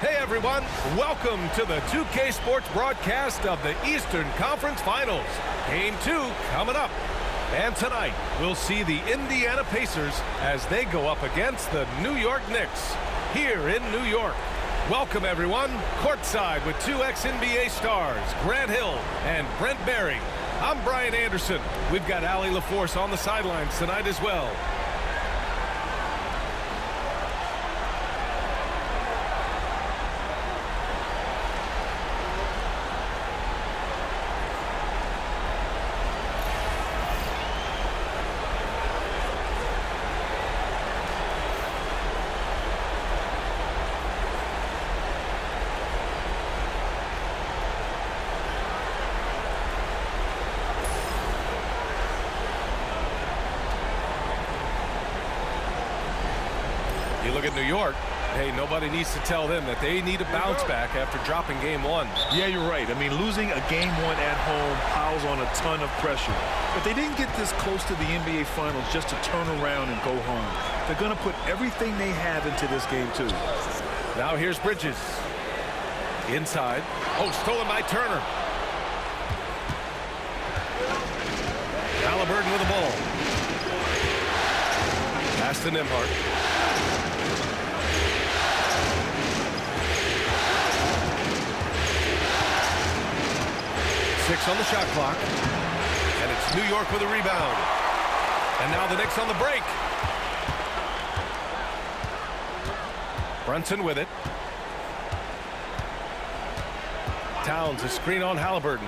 Hey everyone, welcome to the 2K Sports broadcast of the Eastern Conference Finals. Game 2 coming up. And tonight, we'll see the Indiana Pacers as they go up against the New York Knicks here in New York. Welcome everyone, courtside with two ex-NBA stars, Grant Hill and Brent Barry. I'm Brian Anderson. We've got Allie LaForce on the sidelines tonight as well. You look at New York, hey, nobody needs to tell them that they need a bounce back after dropping game 1. Yeah, you're right. I mean, losing a game 1 at home piles on a ton of pressure. But they didn't get this close to the NBA Finals just to turn around and go home. They're going to put everything they have into this game, too. Now here's Bridges. Inside. Oh, stolen by Turner. Halliburton with the ball. Pass to Nembhard. 6 on the shot clock. And it's New York with a rebound. And now the Knicks on the break. Brunson with it. Towns, a screen on Halliburton.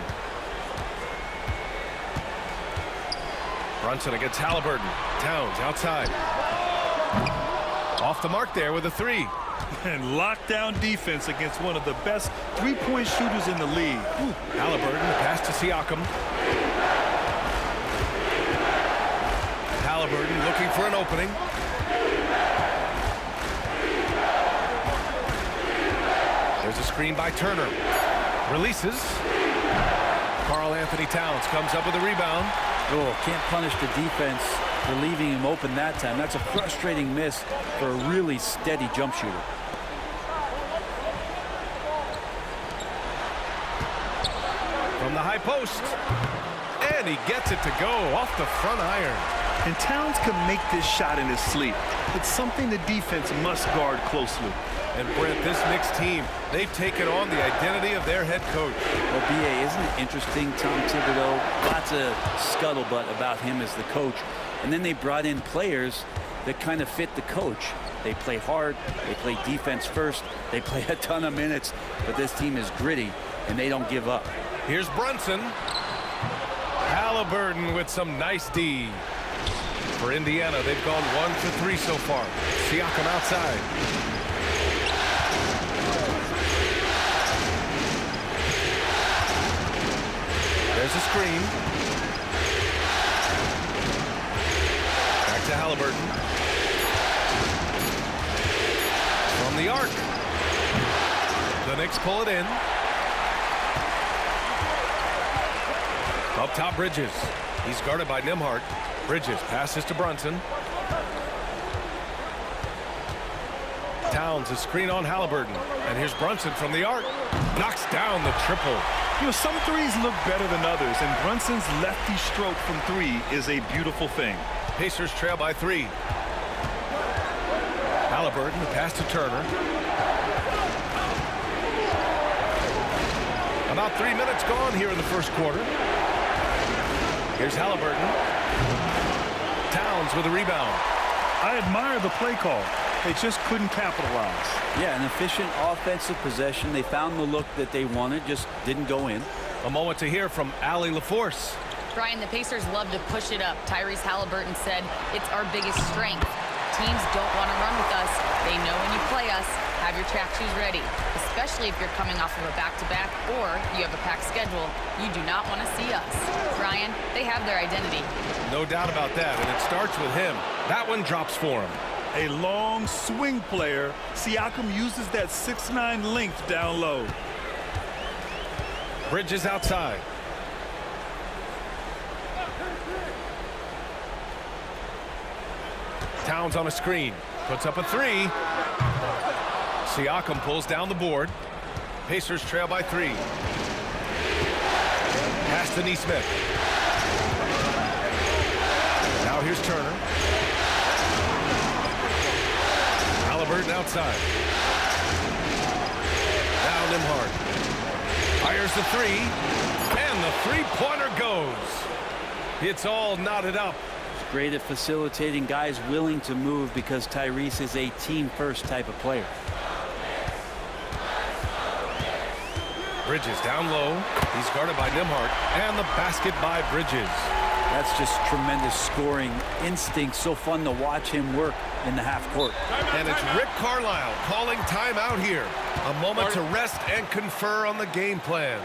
Brunson against Halliburton. Towns outside. Off the mark there with a 3. And lockdown defense against one of the best three-point shooters in the league. Ooh. Halliburton, pass to Siakam. Halliburton looking for an opening. There's a screen by Turner. Releases. Karl-Anthony Towns comes up with a rebound. Oh, can't punish the defense for leaving him open that time. That's a frustrating miss for a really steady jump shooter. From the high post. And he gets it to go off the front iron. And Towns can make this shot in his sleep. It's something the defense must guard closely. And Brent, this Knicks team, they've taken on the identity of their head coach. Well, B.A., isn't it interesting, Tom Thibodeau? Lots of scuttlebutt about him as the coach. And then they brought in players that kind of fit the coach. They play hard, they play defense first, they play a ton of minutes, but this team is gritty, and they don't give up. Here's Brunson. Halliburton with some nice D. For Indiana, they've gone 1 for 3 so far. Siakam outside. There's a screen. Back to Halliburton. From the arc. The Knicks pull it in. Up top, Bridges. He's guarded by Nembhard. Bridges passes to Brunson. Towns, a screen on Halliburton. And here's Brunson from the arc. Knocks down the triple. You know, some threes look better than others, and Brunson's lefty stroke from 3 is a beautiful thing. Pacers trail by 3. Halliburton, the pass to Turner. About 3 minutes gone here in the first quarter. Here's Halliburton. Towns with a rebound. I admire the play call. They just couldn't capitalize. Yeah, an efficient offensive possession. They found the look that they wanted, just didn't go in. A moment to hear from Allie LaForce. Brian, the Pacers love to push it up. Tyrese Halliburton said it's our biggest strength. Teams don't want to run with us. They know when you play us, have your track shoes ready, especially if you're coming off of a back-to-back or you have a packed schedule. You do not want to see us. Brian, they have their identity. No doubt about that, and it starts with him. That one drops for him. A long swing player. Siakam uses that 6'9" length down low. Bridges outside. Towns on a screen. Puts up a 3. Siakam pulls down the board. Pacers trail by 3. Pass to Nesmith. Now here's Turner. Halliburton outside. Now Nembhard. Fires the 3. And the three-pointer goes. It's all knotted up. Great at facilitating guys willing to move because Tyrese is a team-first type of player. Bridges down low. He's guarded by Nembhard. And the basket by Bridges. That's just tremendous scoring instinct. So fun to watch him work in the half court. And it's Rick Carlisle calling timeout here. A moment to rest and confer on the game plan.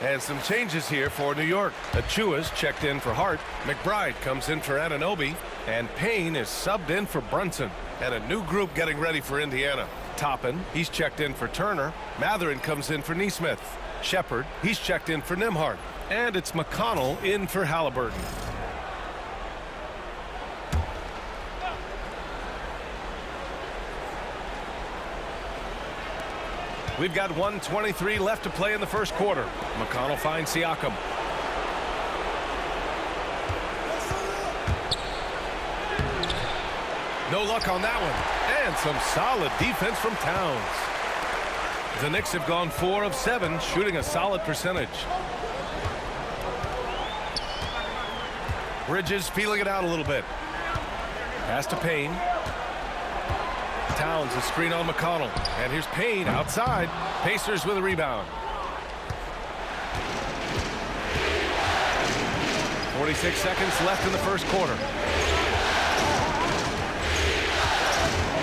And some changes here for New York. Achua's checked in for Hart. McBride comes in for Anunoby. And Payne is subbed in for Brunson. And a new group getting ready for Indiana. Toppin, he's checked in for Turner. Mathurin comes in for Nesmith. Shepard, he's checked in for Nembhard. And it's McConnell in for Halliburton. We've got 1:23 left to play in the first quarter. McConnell finds Siakam. No luck on that one. And some solid defense from Towns. The Knicks have gone 4 of 7, shooting a solid percentage. Bridges feeling it out a little bit. Pass to Payne. Towns a screen on McConnell. And here's Payne outside. Pacers with a rebound. 46 seconds left in the first quarter.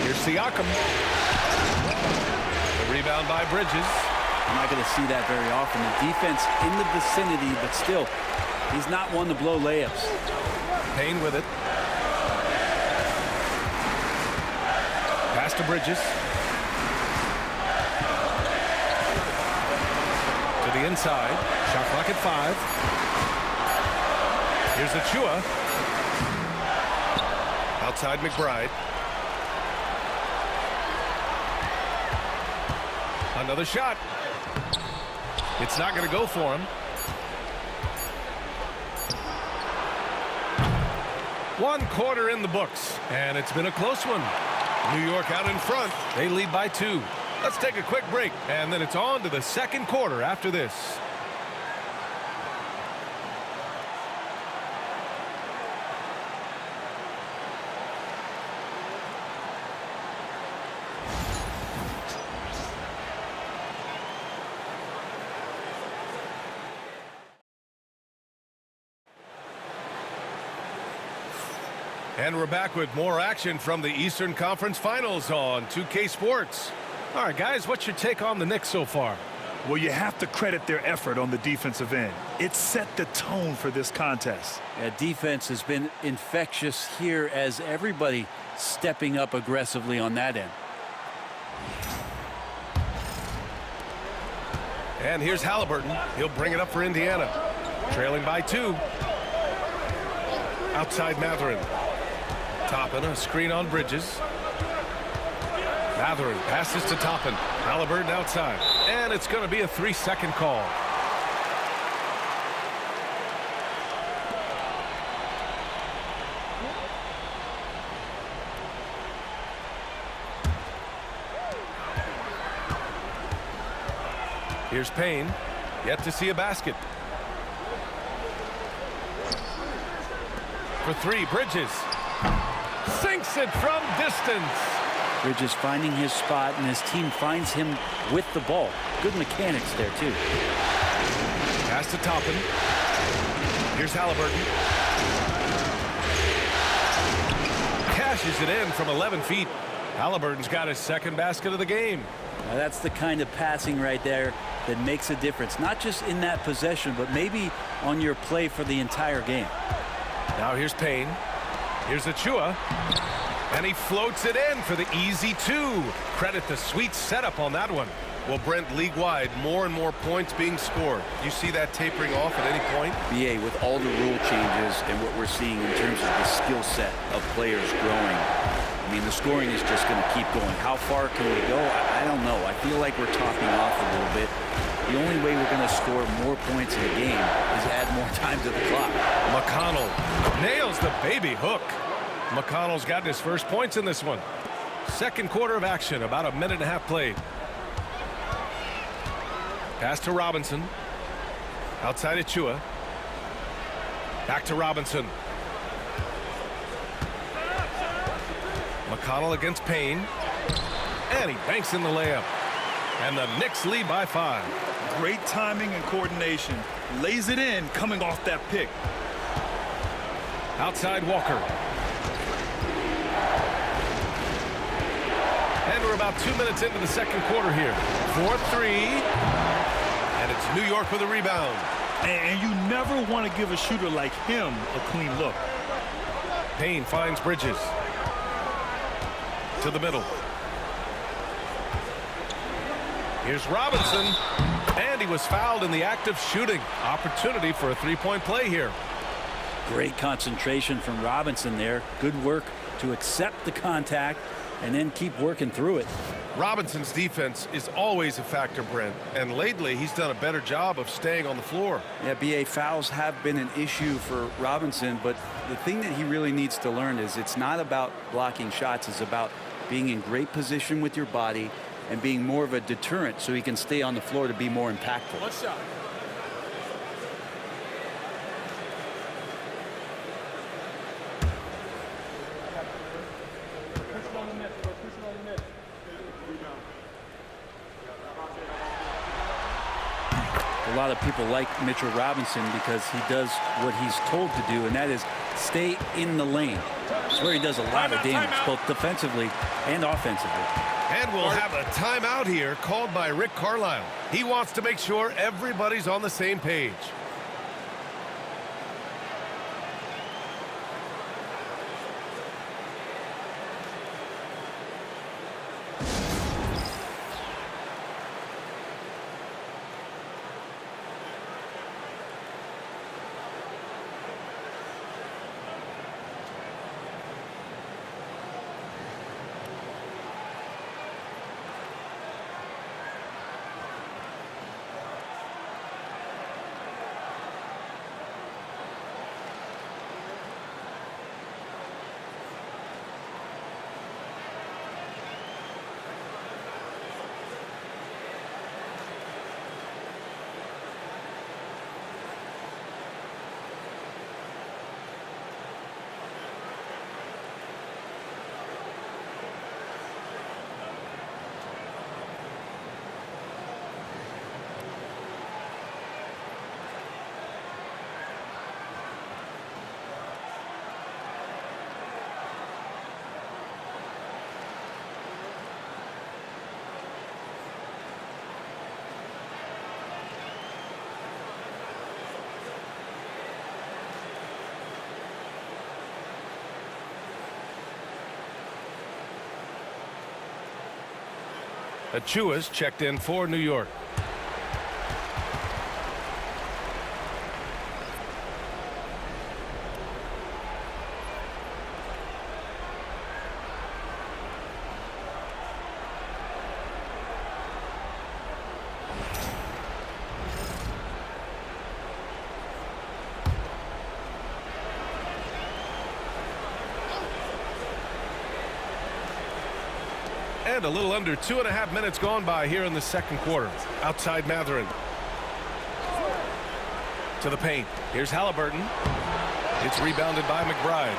Here's Siakam. The rebound by Bridges. I'm not going to see that very often. The defense in the vicinity, but still, he's not one to blow layups. Payne with it. Pass to Bridges. To the inside. Shot clock at 5. Here's Achua. Outside McBride. Another shot. It's not going to go for him. One quarter in the books, and it's been a close one. New York out in front. They lead by 2. Let's take a quick break, and then it's on to the second quarter after this. And we're back with more action from the Eastern Conference Finals on 2K Sports. All right, guys, what's your take on the Knicks so far? Well, you have to credit their effort on the defensive end. It set the tone for this contest. Yeah, defense has been infectious here as everybody stepping up aggressively on that end. And here's Halliburton. He'll bring it up for Indiana. Trailing by 2. Outside Mathurin. Toppin, a screen on Bridges. Mathurin passes to Toppin. Halliburton outside. And it's going to be a 3-second call. Here's Payne. Yet to see a basket. For 3, Bridges. Sinks it from distance. Bridges finding his spot, and his team finds him with the ball. Good mechanics there, too. Pass to Toppin. Here's Halliburton. Cashes it in from 11 feet. Halliburton's got his second basket of the game. Now that's the kind of passing right there that makes a difference. Not just in that possession, but maybe on your play for the entire game. Now here's Payne. Here's Achua. And he floats it in for the easy 2. Credit the sweet setup on that one. Well, Brent, league-wide, more and more points being scored. You see that tapering off at any point? BA, with all the rule changes and what we're seeing in terms of the skill set of players growing, I mean, the scoring is just going to keep going. How far can we go? I don't know. I feel like we're topping off a little bit. The only way we're going to score more points in the game is add more time to the clock. McConnell nails the baby hook. McConnell's gotten his first points in this one. Second quarter of action, about a minute and a half played. Pass to Robinson. Outside Achua. Back to Robinson. McConnell against Payne. And he banks in the layup. And the Knicks lead by 5. Great timing and coordination. Lays it in coming off that pick. Outside Walker. And we're about 2 minutes into the second quarter here. 4-3. And it's New York with a rebound. And you never want to give a shooter like him a clean look. Payne finds Bridges. To the middle. Here's Robinson. And he was fouled in the act of shooting. Opportunity for a 3-point play here. Great concentration from Robinson there. Good work to accept the contact and then keep working through it. Robinson's defense is always a factor, Brent, and lately he's done a better job of staying on the floor. Yeah, BA, fouls have been an issue for Robinson, but the thing that he really needs to learn is it's not about blocking shots, it's about being in great position with your body and being more of a deterrent so he can stay on the floor to be more impactful. One shot. A lot of people like Mitchell Robinson because he does what he's told to do, and that is stay in the lane. It's where he does a lot of damage, both defensively and offensively. And we'll have a timeout here called by Rick Carlisle. He wants to make sure everybody's on the same page. Achua's checked in for New York. And a little under 2.5 minutes gone by here in the second quarter. Outside Mathurin. To the paint. Here's Halliburton. It's rebounded by McBride.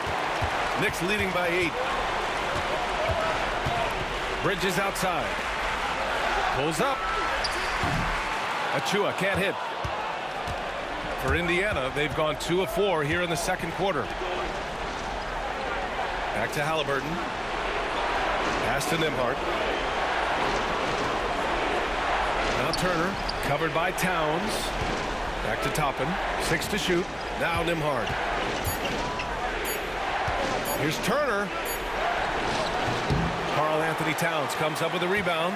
Knicks leading by 8. Bridges outside. Pulls up. Achua can't hit. For Indiana, they've gone 2 of 4 here in the second quarter. Back to Halliburton. Pass to Nembhard. Now Turner, covered by Towns. Back to Toppin. 6 to shoot. Now Nembhard. Here's Turner. Karl-Anthony Towns comes up with a rebound.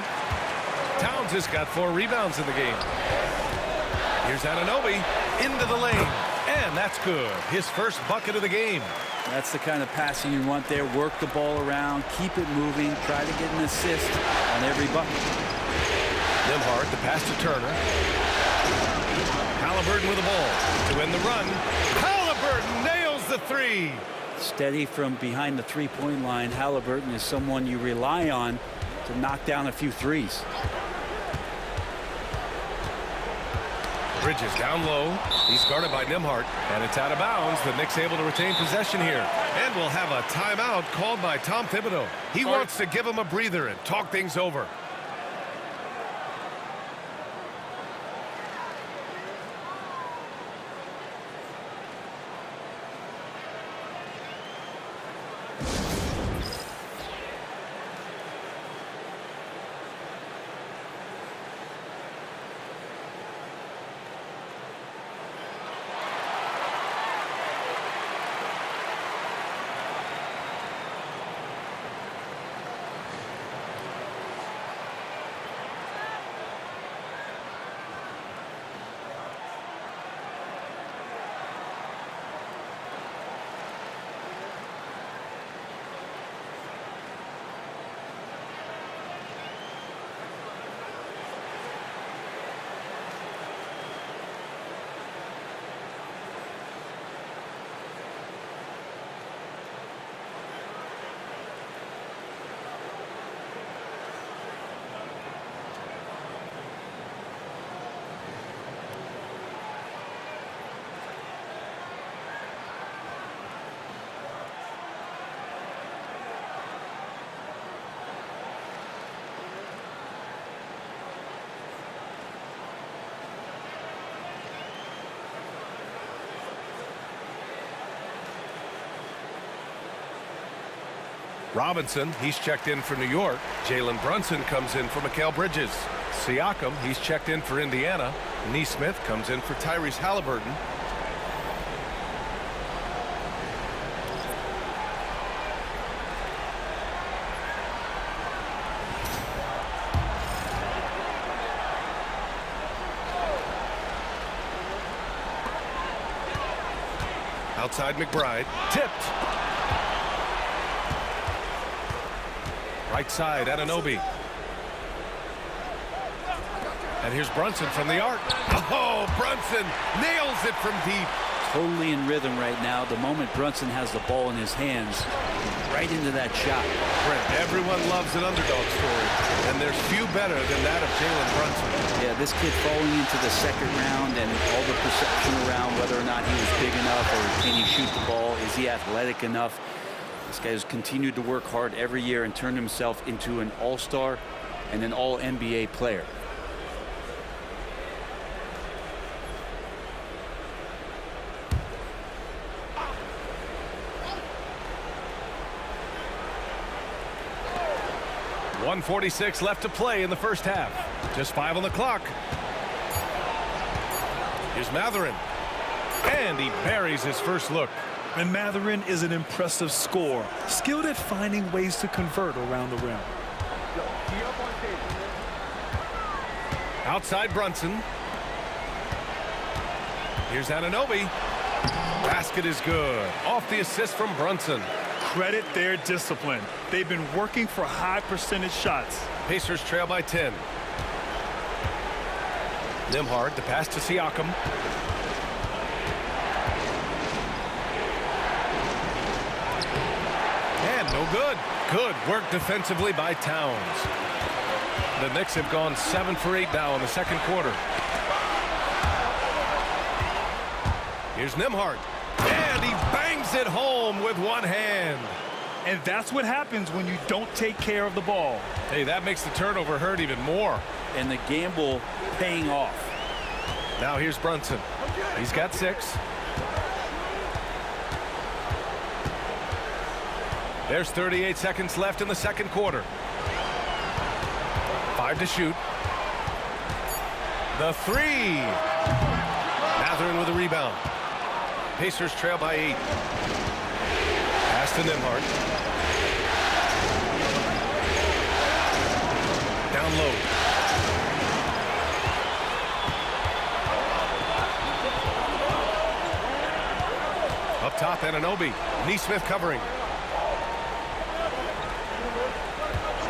Towns has got 4 rebounds in the game. Here's Anunoby into the lane. And that's good. His first bucket of the game. That's the kind of passing you want there. Work the ball around, keep it moving, try to get an assist on every bucket. Nembhard, the pass to Turner. Halliburton with the ball to end the run. Halliburton nails the 3. Steady from behind the three-point line. Halliburton is someone you rely on to knock down a few threes. Bridges down low. He's guarded by Nembhard, and it's out of bounds. The Knicks able to retain possession here. And we'll have a timeout called by Tom Thibodeau. He wants to give him a breather and talk things over. Robinson, he's checked in for New York. Jalen Brunson comes in for Mikal Bridges. Siakam, he's checked in for Indiana. Nesmith comes in for Tyrese Halliburton. Outside McBride, tipped. Right side, Anunoby. And here's Brunson from the arc. Oh, Brunson nails it from deep. Totally in rhythm right now. The moment Brunson has the ball in his hands, right into that shot. Brent, everyone loves an underdog story, and there's few better than that of Jalen Brunson. Yeah, this kid falling into the second round and all the perception around whether or not he was big enough or can he shoot the ball, is he athletic enough? This guy has continued to work hard every year and turned himself into an all-star and an all-NBA player. .146 left to play in the first half. Just 5 on the clock. Here's Mathurin. And he buries his first look. And Mathurin is an impressive scorer, skilled at finding ways to convert around the rim. Outside Brunson. Here's Anunoby. Basket is good. Off the assist from Brunson. Credit their discipline. They've been working for high percentage shots. Pacers trail by 10. Nembhard, the pass to Siakam. And no good. Good work defensively by Towns. The Knicks have gone 7 for 8 now in the second quarter. Here's Nembhard. And he bangs it home with one hand. And that's what happens when you don't take care of the ball. Hey, that makes the turnover hurt even more. And the gamble paying off. Now here's Brunson. He's got 6. There's 38 seconds left in the second quarter. 5 to shoot. The 3. Mathurin with a rebound. Pacers trail by 8. Pass to Nembhard. Down low. Up top, Anunoby. Nesmith covering.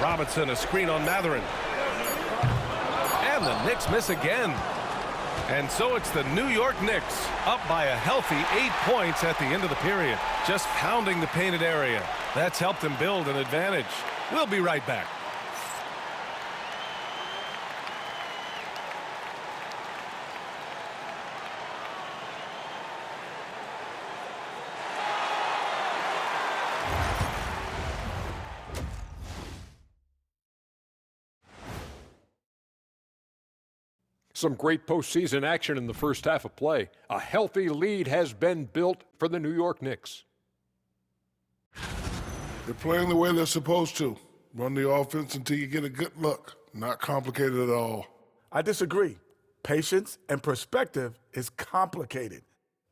Robinson, a screen on Mathurin. And the Knicks miss again. And so it's the New York Knicks up by a healthy 8 points at the end of the period. Just pounding the painted area. That's helped them build an advantage. We'll be right back. Some great postseason action in the first half of play. A healthy lead has been built for the New York Knicks. They're playing the way they're supposed to. Run the offense until you get a good look. Not complicated at all. I disagree. Patience and perspective is complicated.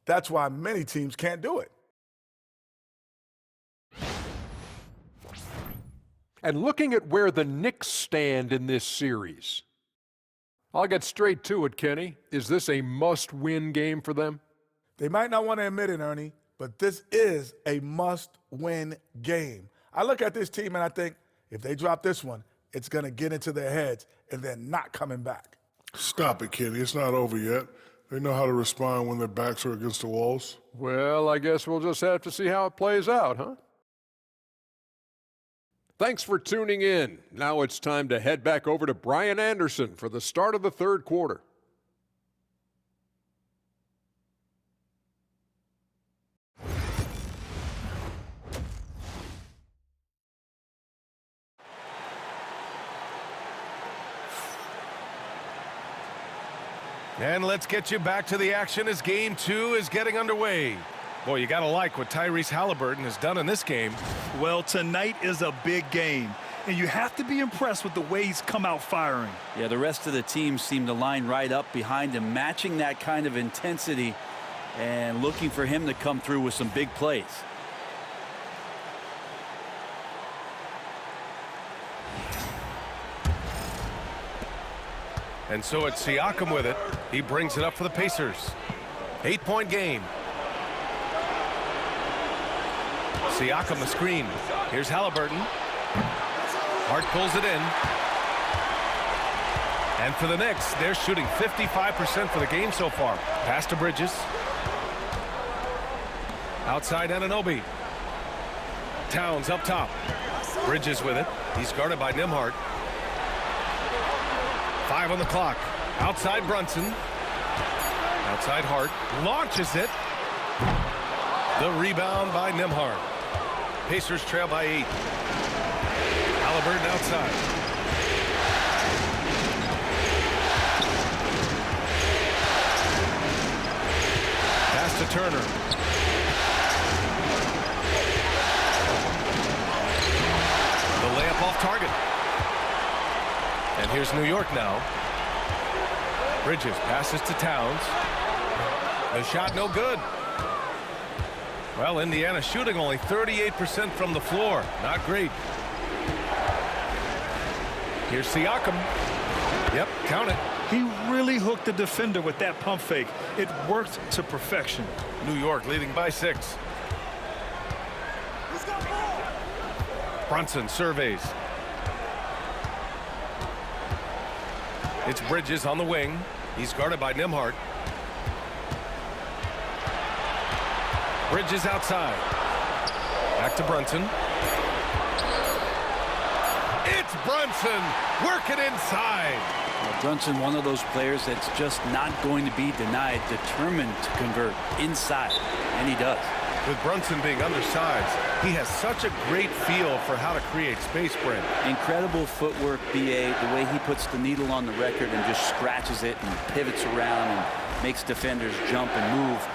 That's why many teams can't do it. And looking at where the Knicks stand in this series, I'll get straight to it, Kenny. Is this a must-win game for them? They might not want to admit it, Ernie, but this is a must-win game. I look at this team and I think if they drop this one, it's going to get into their heads and they're not coming back. Stop it, Kenny. It's not over yet. They know how to respond when their backs are against the walls. Well, I guess we'll just have to see how it plays out, huh? Thanks for tuning in. Now it's time to head back over to Brian Anderson for the start of the third quarter. And let's get you back to the action as game 2 is getting underway. Boy, you got to like what Tyrese Haliburton has done in this game. Well, tonight is a big game, and you have to be impressed with the way he's come out firing. Yeah, the rest of the team seem to line right up behind him, matching that kind of intensity and looking for him to come through with some big plays. And so it's Siakam with it. He brings it up for the Pacers. 8-point game. Siakam the screen. Here's Haliburton. Hart pulls it in. And for the Knicks, they're shooting 55% for the game so far. Pass to Bridges. Outside Anunoby. Towns up top. Bridges with it. He's guarded by Nembhard. 5 on the clock. Outside Brunson. Outside Hart. Launches it. The rebound by Nembhard. Pacers trail by 8. Haliburton outside. Pass to Turner. The layup off target. And here's New York now. Bridges passes to Towns. The shot no good. Well, Indiana shooting only 38% from the floor. Not great. Here's Siakam. Yep, count it. He really hooked the defender with that pump fake. It worked to perfection. New York leading by 6. Brunson surveys. It's Bridges on the wing. He's guarded by Nembhard. Bridges outside. Back to Brunson. Brunson working inside. Well, Brunson, one of those players that's just not going to be denied, determined to convert inside, and he does. With Brunson being undersized, he has such a great feel for how to create space, Brent. Incredible footwork, B.A., the way he puts the needle on the record and just scratches it and pivots around and makes defenders jump and move.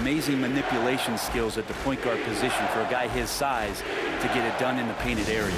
Amazing manipulation skills at the point guard position for a guy his size to get it done in the painted area.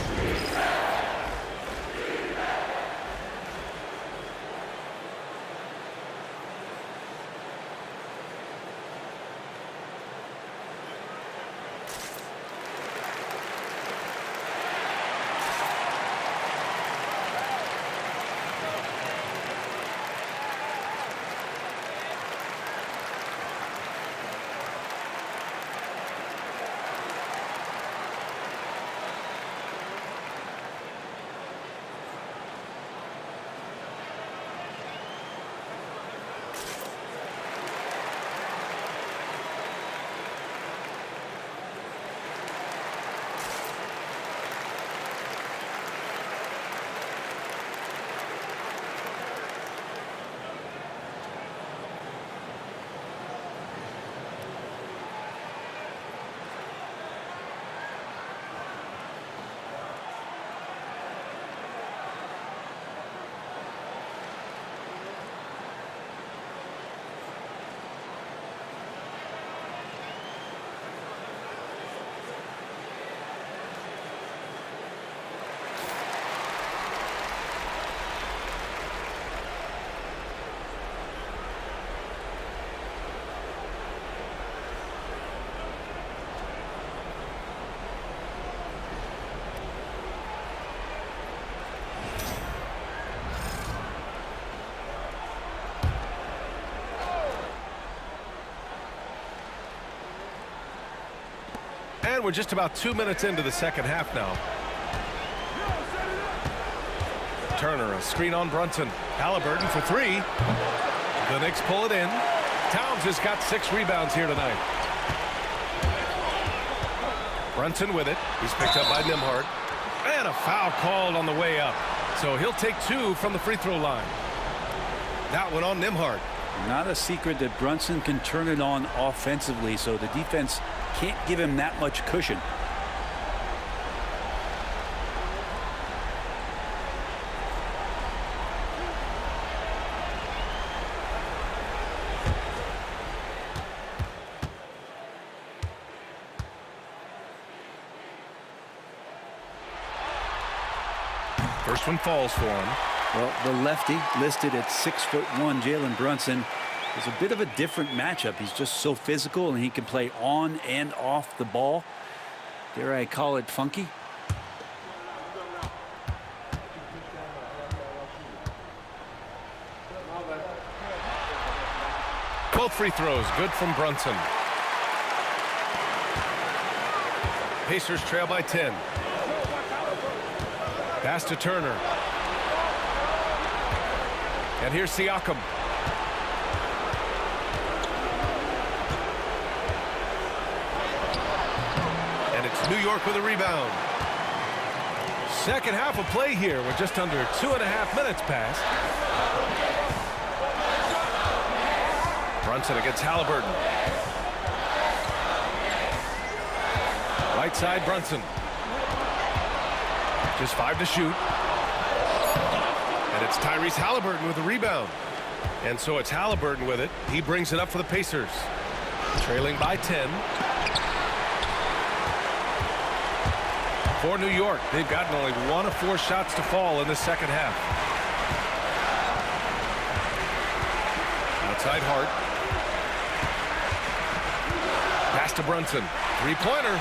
And we're just about 2 minutes into the second half now. Turner, a screen on Brunson. Halliburton for three. The Knicks pull it in. Towns has got 6 rebounds here tonight. Brunson with it. He's picked up by Nembhard. And a foul called on the way up. So he'll take 2 from the free throw line. That one on Nembhard. Not a secret that Brunson can turn it on offensively, so the defense can't give him that much cushion. First one falls for him. Well, the lefty listed at 6'1", Jalen Brunson, is a bit of a different matchup. He's just so physical, and he can play on and off the ball. Dare I call it funky? Both free throws good from Brunson. Pacers trail by 10. Pass to Turner. And here's Siakam. And it's New York with a rebound. Second half of play here. We're just under 2.5 minutes past. Brunson against Halliburton. Right side, Brunson. Just 5 to shoot. And it's Tyrese Halliburton with the rebound. And so it's Halliburton with it. He brings it up for the Pacers. Trailing by 10. For New York, they've gotten only 1 of 4 shots to fall in the second half. Outside Hart. Pass to Brunson. Three-pointer.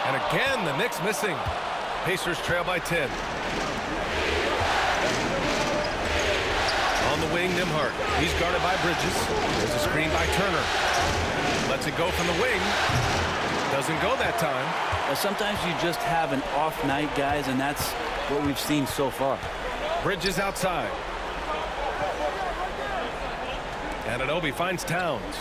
And again, the Knicks missing. Pacers trail by 10. On the wing, Nembhard. He's guarded by Bridges. There's a screen by Turner. Lets it go from the wing. Doesn't go that time. Well, sometimes you just have an off night, guys, and that's what we've seen so far. Bridges outside. And Anunoby finds Towns.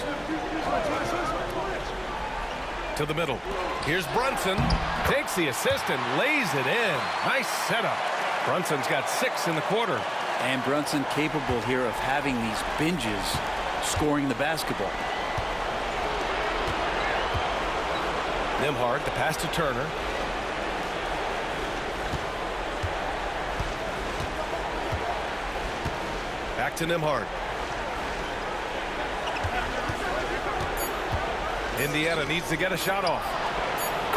To the middle. Here's Brunson. Takes the assist and lays it in. Nice setup. Brunson's got 6 in the quarter. And Brunson capable here of having these binges scoring the basketball. Nembhard, the pass to Turner. Back to Nembhard. Indiana needs to get a shot off.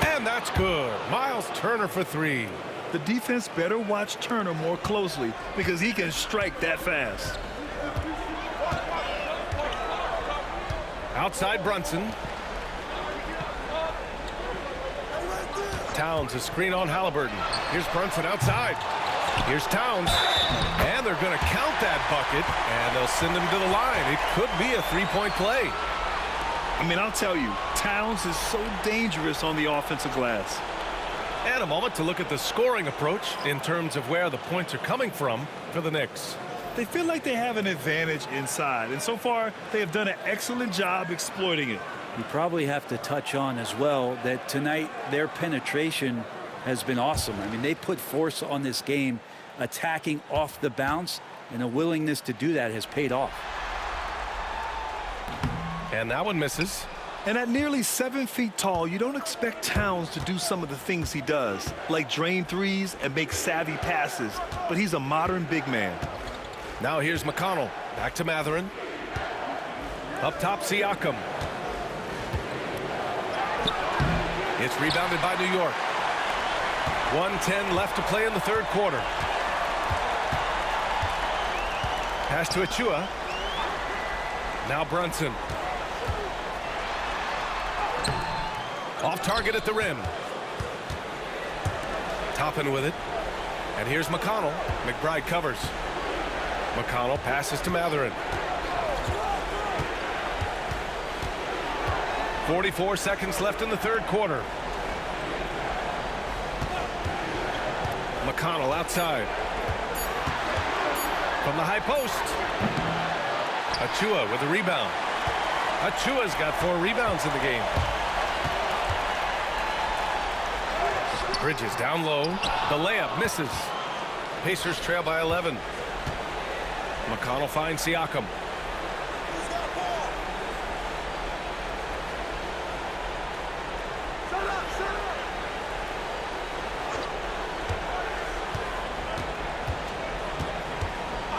And that's good. Miles Turner for 3. The defense better watch Turner more closely because he can strike that fast. Outside Brunson. Towns, a screen on Halliburton. Here's Brunson outside. Here's Towns. And they're going to count that bucket, and they'll send him to the line. It could be a three-point play. I mean, I'll tell you, Towns is so dangerous on the offensive glass. And a moment to look at the scoring approach in terms of where the points are coming from for the Knicks. They feel like they have an advantage inside, and so far they have done an excellent job exploiting it. You probably have to touch on as well that tonight their penetration has been awesome. I mean, they put force on this game, attacking off the bounce, and a willingness to do that has paid off. And that one misses. And at nearly 7 feet tall, you don't expect Towns to do some of the things he does, like drain threes and make savvy passes, but he's a modern big man. Now here's McConnell. Back to Mathurin. Up top, Siakam. It's rebounded by New York. 1:10 left to play in the third quarter. Pass to Achua. Now Brunson. Off target at the rim. Toppin with it. And here's McConnell. McBride covers. McConnell passes to Mathurin. 44 seconds left in the third quarter. McConnell outside. From the high post. Achua with a rebound. Achua's got 4 rebounds in the game. Bridges down low. The layup misses. Pacers trail by 11. McConnell finds Siakam.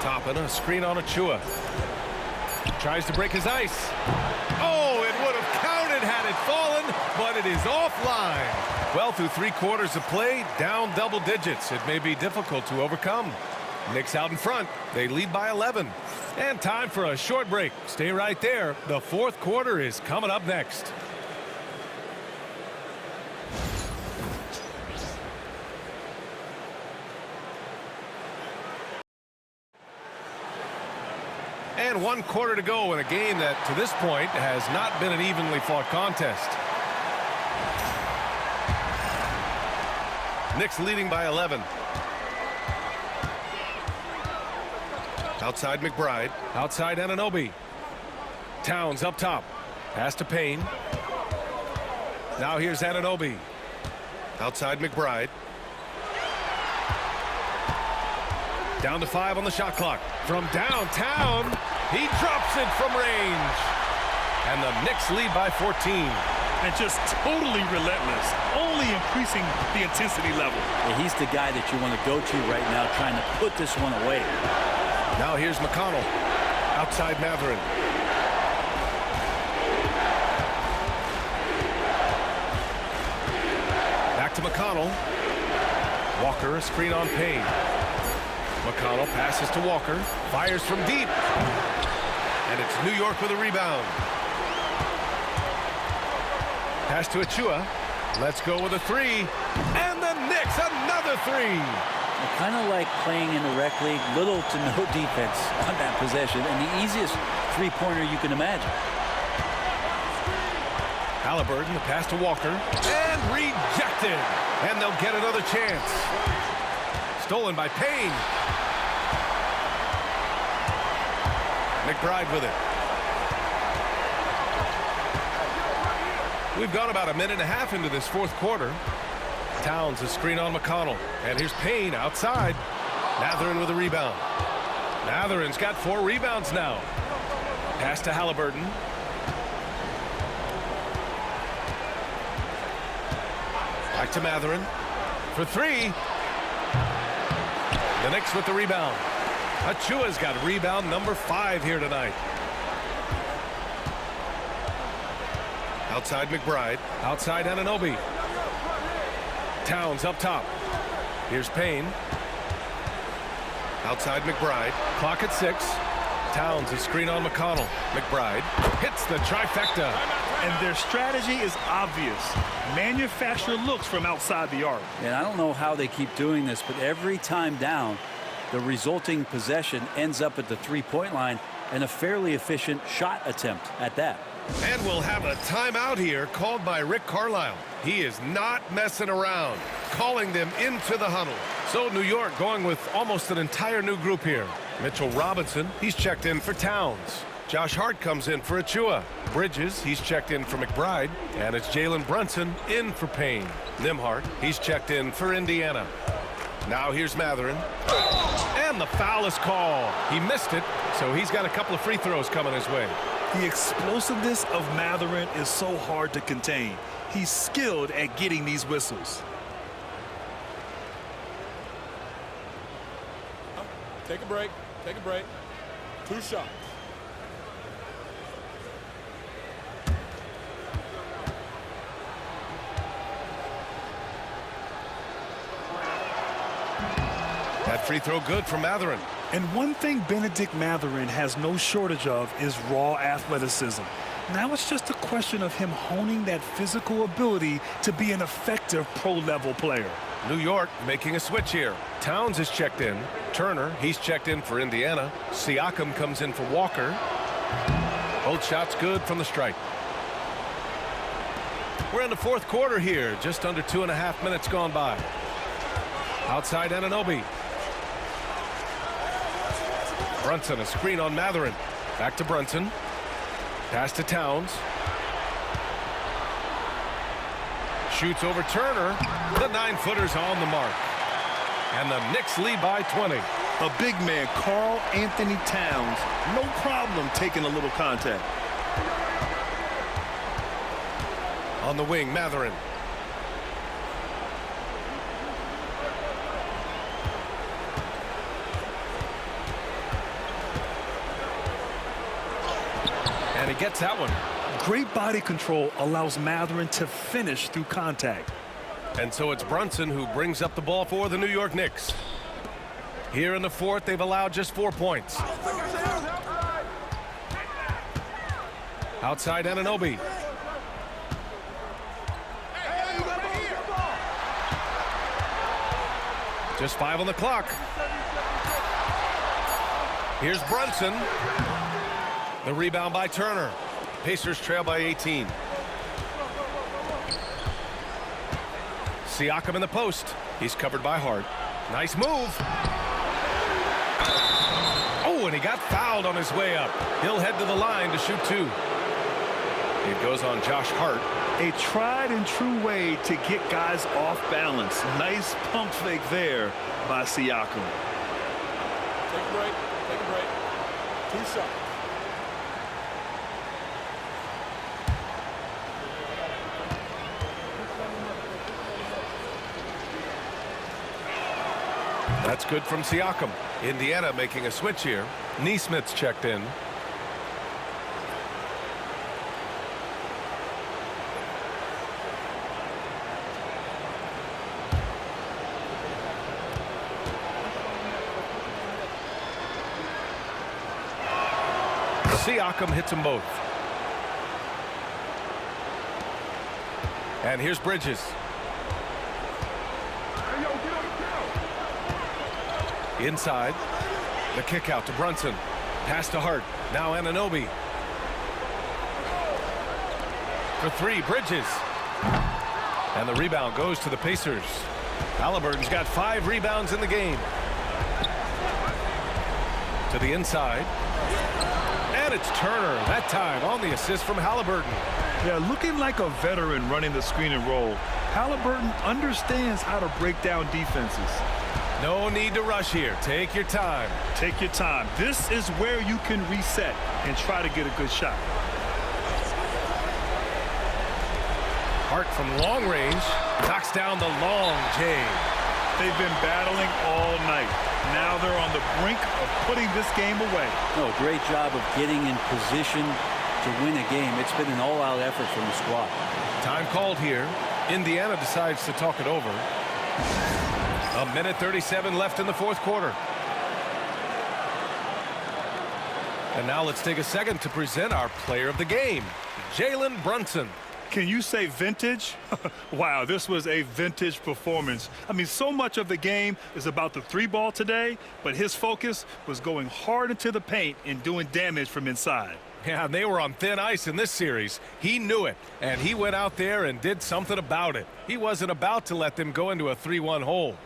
Toppin, a screen on Achua. Tries to break his ice. Oh, it would have counted had it fallen, but it is offline. Well, through 3 quarters of play, down double digits. It may be difficult to overcome. Knicks out in front. They lead by 11. And time for a short break. Stay right there. The fourth quarter is coming up next. And 1 quarter to go in a game that, to this point, has not been an evenly fought contest. Knicks leading by 11. Outside McBride. Outside Anunoby. Towns up top. Pass to Payne. Now here's Anunoby. Outside McBride. Down to 5 on the shot clock. From downtown, he drops it from range. And the Knicks lead by 14. And just totally relentless, only increasing the intensity level. Yeah, he's the guy that you want to go to right now, trying to put this one away. Now here's McConnell. Outside Mathurin. Back to McConnell. Walker, a screen on Payne. McConnell passes to Walker. Fires from deep. And it's New York with a rebound. Pass to Achua. Let's go with a 3. And the Knicks, another 3. Kind of like playing in the rec league, little to no defense on that possession, and the easiest three-pointer you can imagine. Halliburton, the pass to Walker, and rejected. And they'll get another chance. Stolen by Payne. McBride with it. We've gone about a minute and a half into this fourth quarter. Towns a screen on McConnell. And here's Payne outside. Mathurin with a rebound. Mathurin's got 4 rebounds now. Pass to Halliburton. Back to Mathurin for 3. The Knicks with the rebound. Achua's got rebound number 5 here tonight. Outside McBride. Outside Anunoby. Towns up top. Here's Payne. Outside McBride. Clock at 6. Towns a screen on McConnell. McBride hits the trifecta. And their strategy is obvious. Manufacture looks from outside the arc. And I don't know how they keep doing this, but every time down, the resulting possession ends up at the three-point line and a fairly efficient shot attempt at that. And we'll have a timeout here called by Rick Carlisle. He is not messing around, calling them into the huddle. So New York going with almost an entire new group here. Mitchell Robinson, he's checked in for Towns. Josh Hart comes in for Achua. Bridges, he's checked in for McBride. And it's Jalen Brunson in for Payne. Nembhard, he's checked in for Indiana. Now here's Mathurin. And the foul is called. He missed it, so he's got a couple of free throws coming his way. The explosiveness of Mathurin is so hard to contain. He's skilled at getting these whistles. Take a break. Take a break. 2 shots. That free throw good from Mathurin. And one thing Bennedict Mathurin has no shortage of is raw athleticism. Now it's just a question of him honing that physical ability to be an effective pro-level player. New York making a switch here. Towns is checked in. Turner, he's checked in for Indiana. Siakam comes in for Walker. Both shots good from the stripe. We're in the fourth quarter here. Just under 2.5 minutes gone by. Outside Anunoby. Brunson, a screen on Mathurin. Back to Brunson. Pass to Towns. Shoots over Turner. The 9-footer's on the mark. And the Knicks lead by 20. A big man, Karl Anthony Towns, no problem taking a little contact. On the wing, Mathurin. And he gets that one. Great body control allows Mathurin to finish through contact. And so it's Brunson who brings up the ball for the New York Knicks. Here in the fourth, they've allowed just 4 points. Outside Anunoby. Just 5 on the clock. Here's Brunson. The rebound by Turner. Pacers trail by 18. Siakam in the post. He's covered by Hart. Nice move. Oh, and he got fouled on his way up. He'll head to the line to shoot 2. It goes on Josh Hart. A tried and true way to get guys off balance. Nice pump fake there by Siakam. Take a break. Take a break. 2 shots. That's good from Siakam. Indiana making a switch here. Neesmith's checked in. Siakam hits them both. And here's Bridges. Inside. The kick out to Brunson. Pass to Hart. Now Anunoby. For 3, Bridges. And the rebound goes to the Pacers. Halliburton's got 5 rebounds in the game. To the inside. And it's Turner, that time on the assist from Halliburton. Yeah, looking like a veteran running the screen and roll, Halliburton understands how to break down defenses. No need to rush here. Take your time. Take your time. This is where you can reset and try to get a good shot. Hart from long range knocks down the long J. They've been battling all night. Now they're on the brink of putting this game away. Oh, great job of getting in position to win a game. It's been an all-out effort from the squad. Time called here. Indiana decides to talk it over. A minute 37 left in the fourth quarter. And now let's take a second to present our player of the game, Jalen Brunson. Can you say vintage? Wow, this was a vintage performance. I mean, so much of the game is about the three ball today, but his focus was going hard into the paint and doing damage from inside. Yeah, they were on thin ice in this series. He knew it, and he went out there and did something about it. He wasn't about to let them go into a 3-1 hole.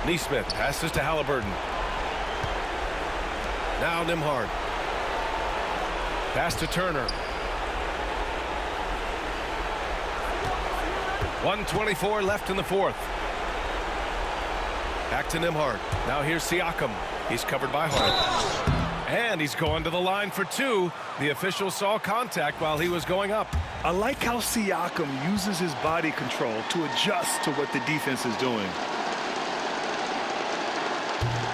Neesmith passes to Halliburton. Now Nembhard. Pass to Turner. 1:24 left in the fourth. Back to Nembhard. Now here's Siakam. He's covered by Hart. And he's going to the line for two. The official saw contact while he was going up. I like how Siakam uses his body control to adjust to what the defense is doing.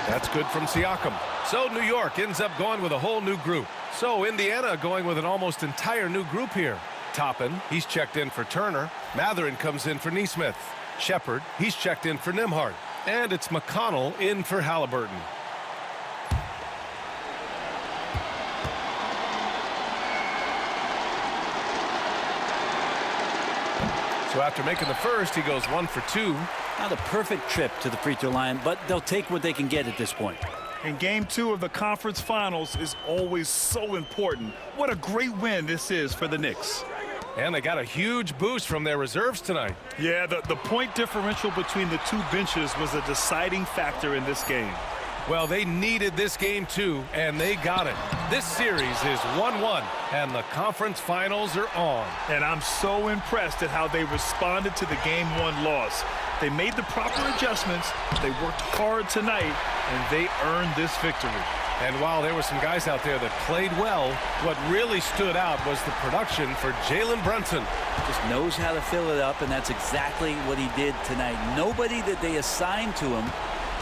That's good from Siakam. So New York ends up going with a whole new group. So Indiana going with an almost entire new group here. Toppin, he's checked in for Turner. Mathurin comes in for Neesmith. Shepard, he's checked in for Nembhard. And it's McConnell in for Halliburton. So after making the first, he goes 1 for 2. Not a perfect trip to the free throw line, but they'll take what they can get at this point. And game 2 of the conference finals is always so important. What a great win this is for the Knicks. And they got a huge boost from their reserves tonight. Yeah, the point differential between the two benches was a deciding factor in this game. Well, they needed this game too, and they got it. This series is 1-1, and the conference finals are on. And I'm so impressed at how they responded to the Game 1 loss. They made the proper adjustments, they worked hard tonight, and they earned this victory. And while there were some guys out there that played well, what really stood out was the production for Jalen Brunson. Just knows how to fill it up, and that's exactly what he did tonight. Nobody that they assigned to him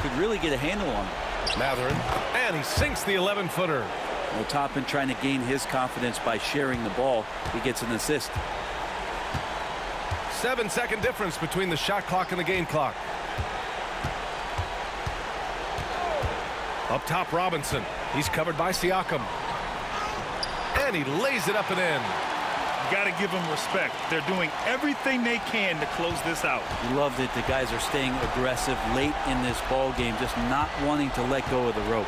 could really get a handle on him. Mathurin, and he sinks the 11-footer. Well, Toppin trying to gain his confidence by sharing the ball. He gets an assist. 7-second difference between the shot clock and the game clock. Up top, Robinson. He's covered by Siakam. And he lays it up and in. You got to give them respect. They're doing everything they can to close this out. Loved it. The guys are staying aggressive late in this ball game, just not wanting to let go of the rope.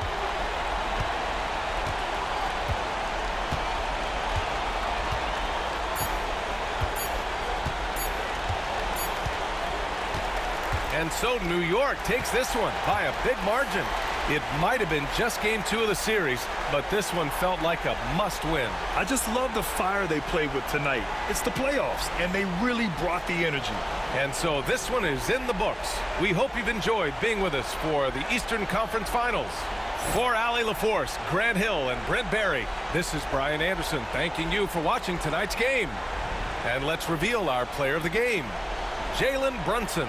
And so New York takes this one by a big margin. It might have been just game 2 of the series, but this one felt like a must-win. I just love the fire they played with tonight. It's the playoffs, and they really brought the energy. And so this one is in the books. We hope you've enjoyed being with us for the Eastern Conference Finals. For Allie LaForce, Grant Hill, and Brent Barry, this is Brian Anderson thanking you for watching tonight's game. And let's reveal our player of the game, Jalen Brunson.